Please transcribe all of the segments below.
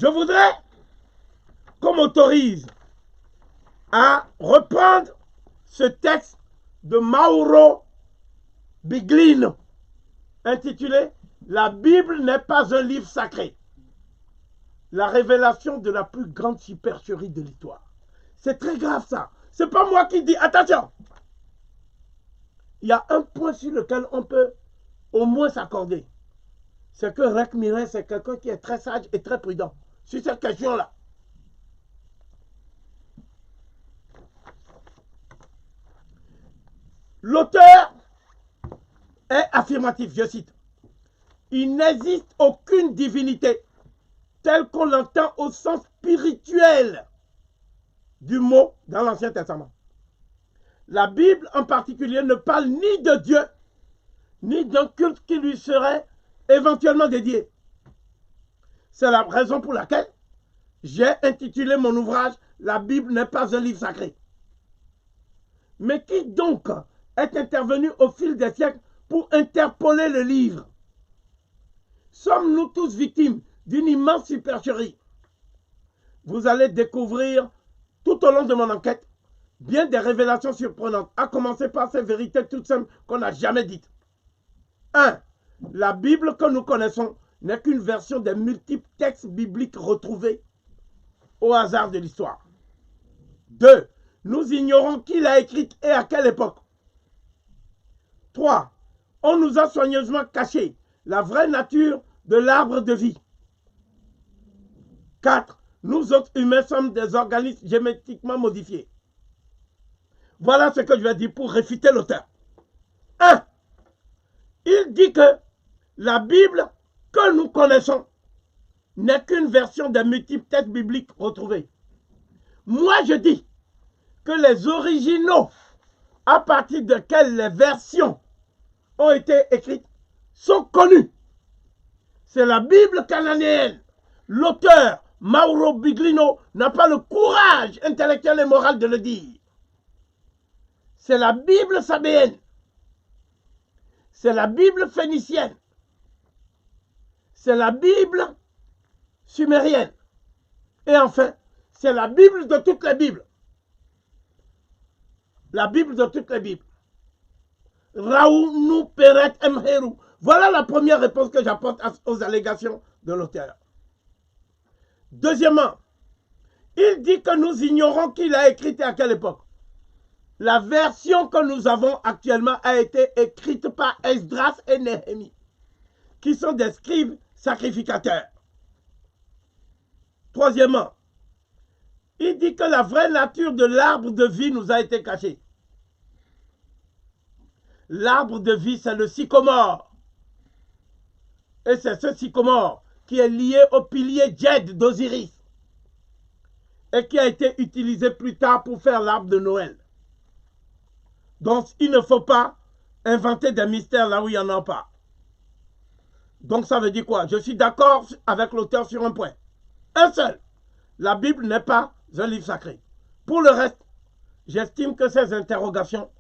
Je voudrais qu'on m'autorise à reprendre ce texte de Mauro Biglino intitulé « La Bible n'est pas un livre sacré ». La révélation de la plus grande supercherie de l'histoire. C'est très grave ça. C'est pas moi qui dis. Attention. Il y a un point sur lequel on peut au moins s'accorder. C'est que Rick Miret, c'est quelqu'un qui est très sage et très prudent sur cette question-là. L'auteur est affirmatif, je cite. Il n'existe aucune divinité telle qu'on l'entend au sens spirituel du mot dans l'Ancien Testament. La Bible en particulier ne parle ni de Dieu, ni d'un culte qui lui serait éventuellement dédié. C'est la raison pour laquelle j'ai intitulé mon ouvrage « La Bible n'est pas un livre sacré ». Mais qui donc est intervenu au fil des siècles pour interpoler le livre? Sommes-nous tous victimes d'une immense supercherie? Vous allez découvrir tout au long de mon enquête bien des révélations surprenantes, à commencer par ces vérités toutes simples qu'on n'a jamais dites. 1. La Bible que nous connaissons n'est qu'une version des multiples textes bibliques retrouvés au hasard de l'histoire. 2. Nous ignorons qui l'a écrite et à quelle époque. 3. On nous a soigneusement caché la vraie nature de l'arbre de vie. 4. Nous autres humains sommes des organismes génétiquement modifiés. Voilà ce que je vais dire pour réfuter l'auteur. 1. Il dit que la Bible que nous connaissons n'est qu'une version des multiples textes bibliques retrouvés. Moi, je dis que les originaux, à partir desquels les versions ont été écrites, sont connus. C'est la Bible cananéenne. L'auteur, Mauro Biglino, n'a pas le courage intellectuel et moral de le dire. C'est la Bible sabéenne. C'est la Bible phénicienne. C'est la Bible sumérienne. Et enfin, c'est la Bible de toutes les Bibles. La Bible de toutes les Bibles. Raounu Peret Mheru. Voilà la première réponse que j'apporte aux allégations de l'auteur. Deuxièmement, il dit que nous ignorons qui l'a écrite et à quelle époque. La version que nous avons actuellement a été écrite par Esdras et Néhémie, qui sont des scribes sacrificateurs. Troisièmement, il dit que la vraie nature de l'arbre de vie nous a été cachée. L'arbre de vie, c'est le sycomore. Et c'est ce sycomore qui est lié au pilier Djed d'Osiris et qui a été utilisé plus tard pour faire l'arbre de Noël. Donc, il ne faut pas inventer des mystères là où il n'y en a pas. Donc, ça veut dire quoi? Je suis d'accord avec l'auteur sur un point. Un seul. La Bible n'est pas un livre sacré. Pour le reste, j'estime que ces interrogations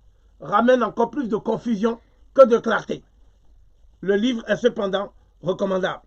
ramènent encore plus de confusion que de clarté. Le livre est cependant recommandable.